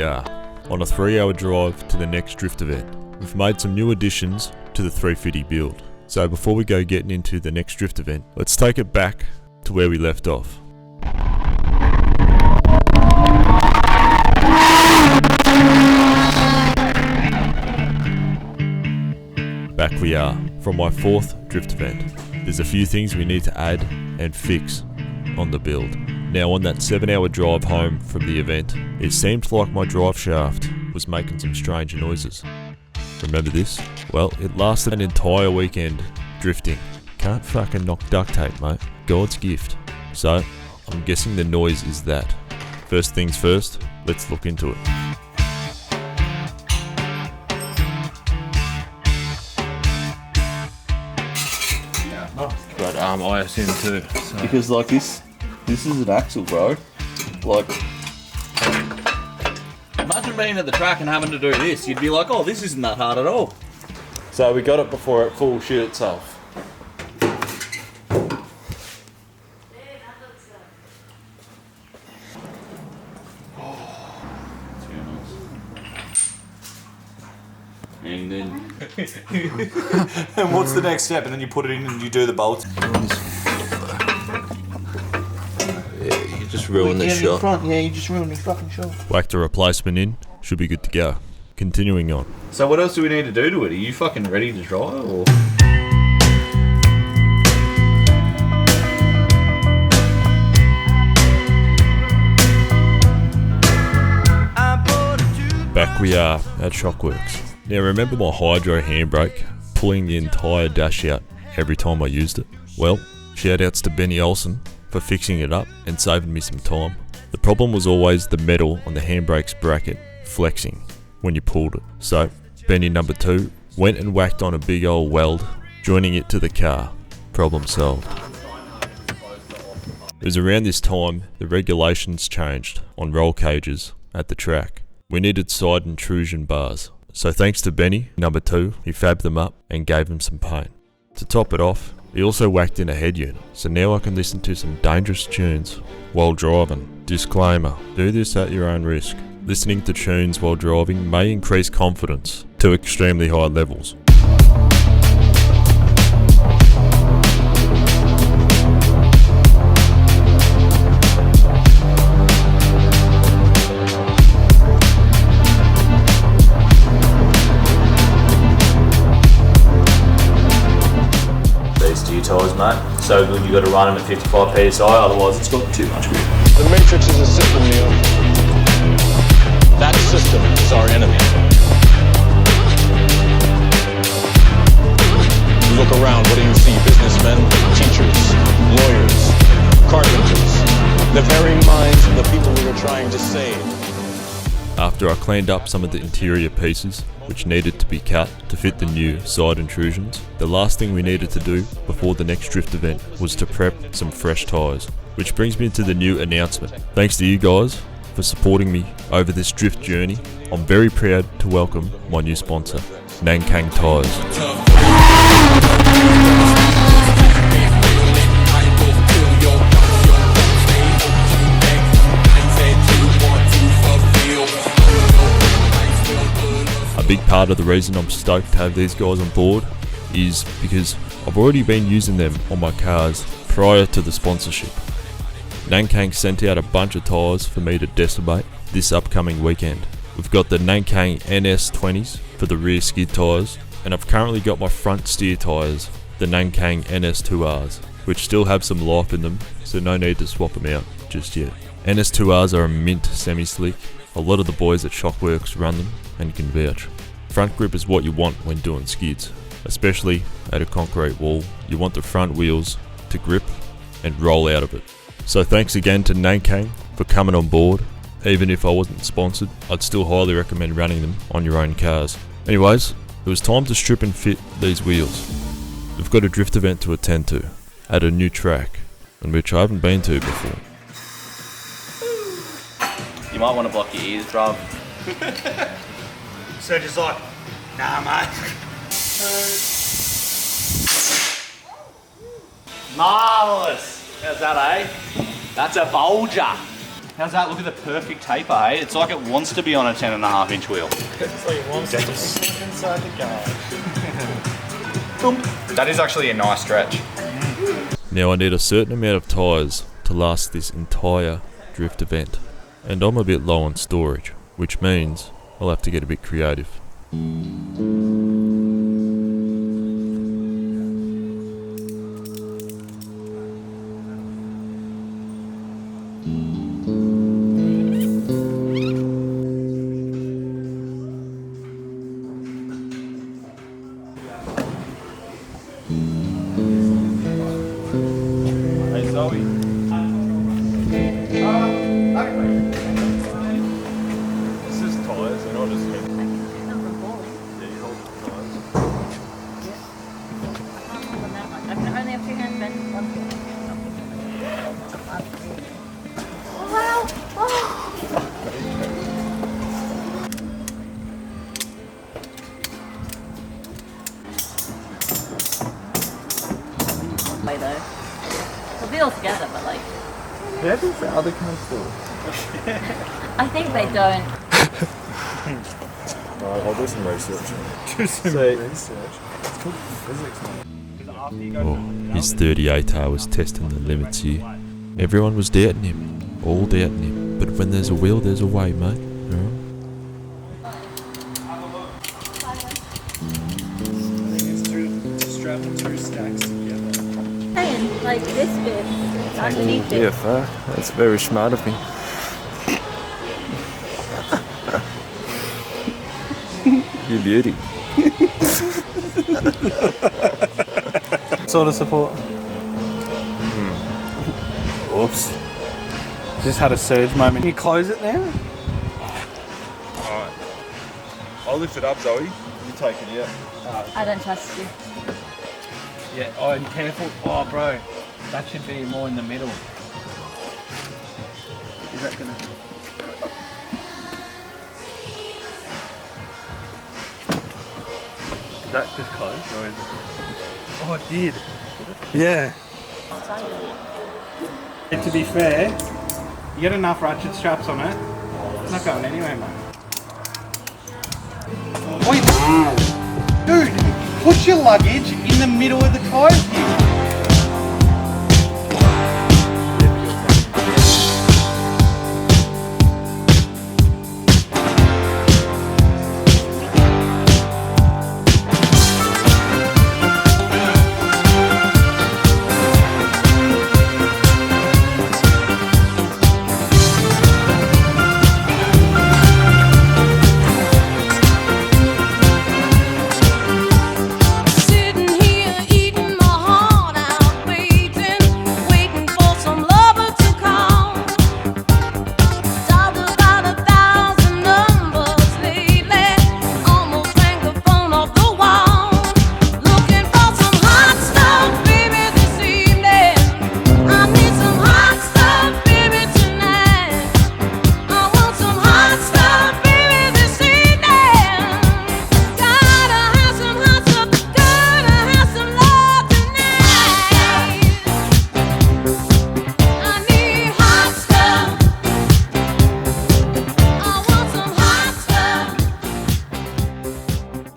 we are, on a 3-hour drive to the next drift event. We've made some new additions to the 350 build. So before we go getting into the next drift event, let's take it back to where we left off. Back we are, from my 4th drift event. There's a few things we need to add and fix on the build. Now on that 7-hour drive home from the event, it seemed like my drive shaft was making some strange noises. Remember this? Well, it lasted an entire weekend drifting. Can't fucking knock duct tape, mate. God's gift. So, I'm guessing the noise is that. First things first, let's look into it. But I assume too. So. Because like this is an axle, bro. Like, imagine being at the track and having to do this. You'd be like, oh, this isn't that hard at all. So we got it before it full shit itself. And then And what's the next step? And then you put it in and you do the bolts. yeah, you just ruined the shot. Yeah, you just ruined the fucking shot. Whacked a replacement in, should be good to go. Continuing on. So what else do we need to do to it? Are you fucking ready to drive or? Back we are at Shockworks. Now remember my hydro handbrake pulling the entire dash out every time I used it? Well, shout outs to Benny Olsen for fixing it up and saving me some time. The problem was always the metal on the handbrake's bracket flexing when you pulled it. So Benny number 2 went and whacked on a big old weld, joining it to the car. Problem solved. It was around this time the regulations changed on roll cages at the track. We needed side intrusion bars. So thanks to Benny, number 2, he fabbed them up and gave them some paint. To top it off, he also whacked in a head unit, so now I can listen to some dangerous tunes while driving. Disclaimer, do this at your own risk. Listening to tunes while driving may increase confidence to extremely high levels. Tyres, mate. So good you got to run them at 55 psi, otherwise it's got too much grip. The Matrix is a system, Neo. That system is our enemy. You look around, what do you see? Businessmen, teachers, lawyers, carpenters. The very minds of the people we were trying to save. After I cleaned up some of the interior pieces, which needed to be cut to fit the new side intrusions, the last thing we needed to do before the next drift event was to prep some fresh tyres. Which brings me to the new announcement. Thanks to you guys for supporting me over this drift journey. I'm very proud to welcome my new sponsor, Nankang Tyres. A big part of the reason I'm stoked to have these guys on board is because I've already been using them on my cars prior to the sponsorship. Nankang sent out a bunch of tyres for me to decimate this upcoming weekend. We've got the Nankang NS20s for the rear skid tyres, and I've currently got my front steer tyres, the Nankang NS2Rs, which still have some life in them, so no need to swap them out just yet. NS2Rs are a mint semi-slick. A lot of the boys at Shockworks run them and can vouch. Front grip is what you want when doing skids, especially at a concrete wall. You want the front wheels to grip and roll out of it. So thanks again to Nankang for coming on board. Even if I wasn't sponsored, I'd still highly recommend running them on your own cars. Anyways, it was time to strip and fit these wheels. We've got a drift event to attend to at a new track, and which I haven't been to before. You might want to block your ears, bruv. So just like, nah, mate. Marvellous. How's that, eh? That's a Bolger. How's that? Look at the perfect taper, hey? It's like it wants to be on a 10.5-inch wheel. It's like it wants to be stuck inside the car. That is actually a nice stretch. Now I need a certain amount of tyres to last this entire drift event. And I'm a bit low on storage, which means I'll have to get a bit creative. Though. We'll be all together, but like. How does the other cunts do it? I think they don't. Alright, I'll do some research. Research. It's called physics, man. Oh, his 38 hours testing the limits here. Everyone was doubting him, all doubting him. But when there's a will, there's a way, mate. Alright? I think it's strapping 2 stacks together. Saying, like this bit, underneath it. Yeah, that's very smart of me. You beauty. Sort of support. Oops. Just had a surge moment. Can you close it now? Alright. I'll lift it up, Zoe. You take it out. I don't trust you. Yeah, oh, and careful. Oh, bro. That should be more in the middle. Is that gonna... Is that just closed, or is it... Oh, it did. Yeah. To be fair, you get enough ratchet straps on it, it's not going anywhere, mate. Wait, dude, put your luggage in the middle of the clothes here.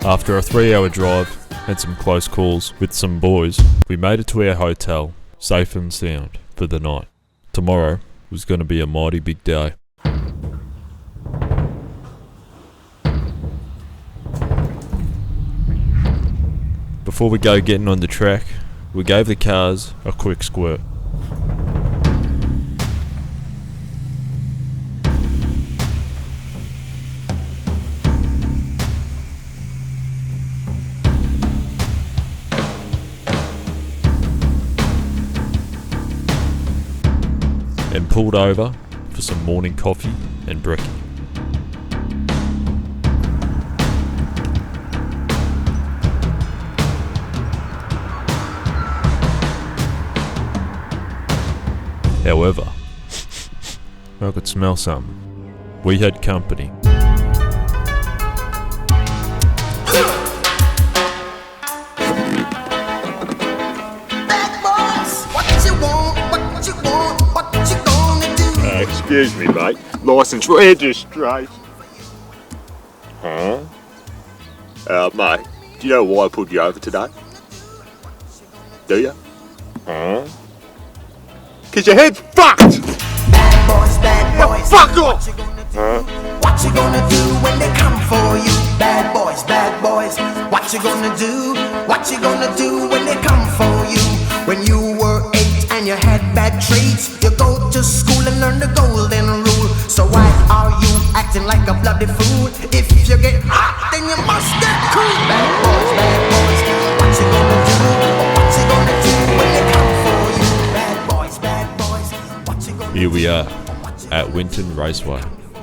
After a 3-hour drive and some close calls with some boys, we made it to our hotel, safe and sound, for the night. Tomorrow was going to be a mighty big day. Before we go getting on the track, we gave the cars a quick squirt. And pulled over for some morning coffee and brekkie. However, I could smell something. We had company. Excuse me, mate. License registration. Huh? Mate, do you know why I pulled you over today? Do you? Huh? 'Cause your head's fucked! Bad boys, Fuck off! Huh? what you gonna do when they come for you? Bad boys, what you gonna do? What you gonna do when they come for you? When you were 8 and you had bad traits, you go to school and learn the golden rule. So why are you acting like a bloody fool? If you get hot, then you must get cool. Bad boys, what you gonna do? What you gonna do when they come for you? Bad boys, what you gonna do? Here we are at Winton Raceway,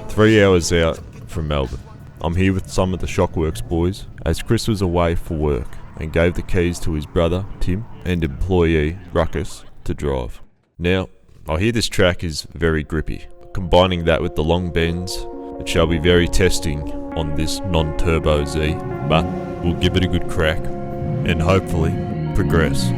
3 hours out from Melbourne. I'm here with some of the Shockworks boys as Chris was away for work and gave the keys to his brother Tim and employee Ruckus to drive. Now, I hear this track is very grippy. Combining that with the long bends, it shall be very testing on this non-turbo Z, but we'll give it a good crack and hopefully progress.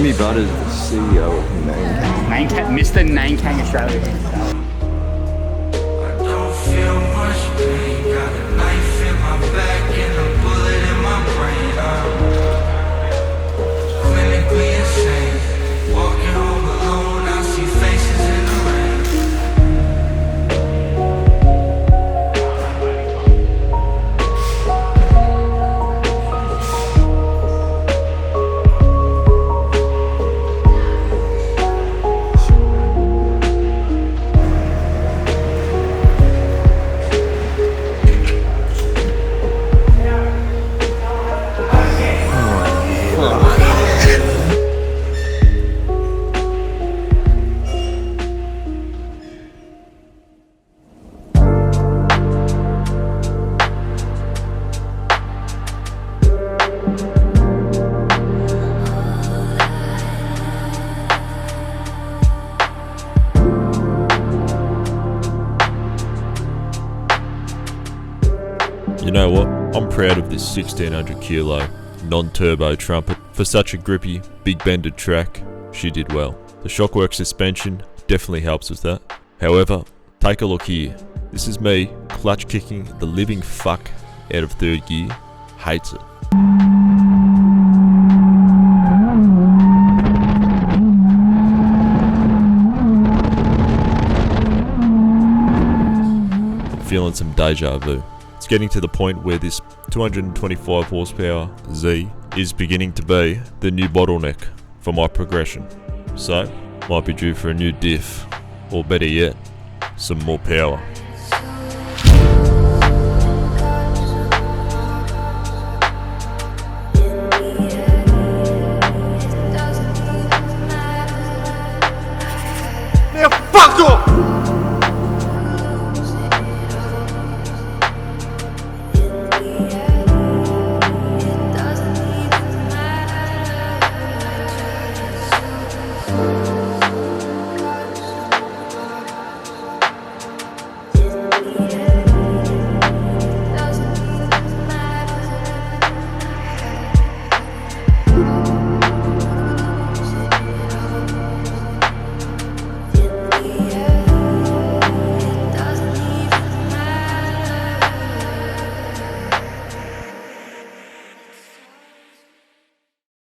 Jimmy Butters, the CEO of Menagerie. Mr. Nankang Australia. You know what? I'm proud of this 1600 kilo non-turbo trumpet. For such a grippy, big bended track, she did well. The Shockwork suspension definitely helps with that. However, take a look here. This is me clutch kicking the living fuck out of third gear. Hates it. Feeling some deja vu. It's getting to the point where this 225 horsepower Z is beginning to be the new bottleneck for my progression. So, might be due for a new diff, or better yet, some more power. Now fuck off!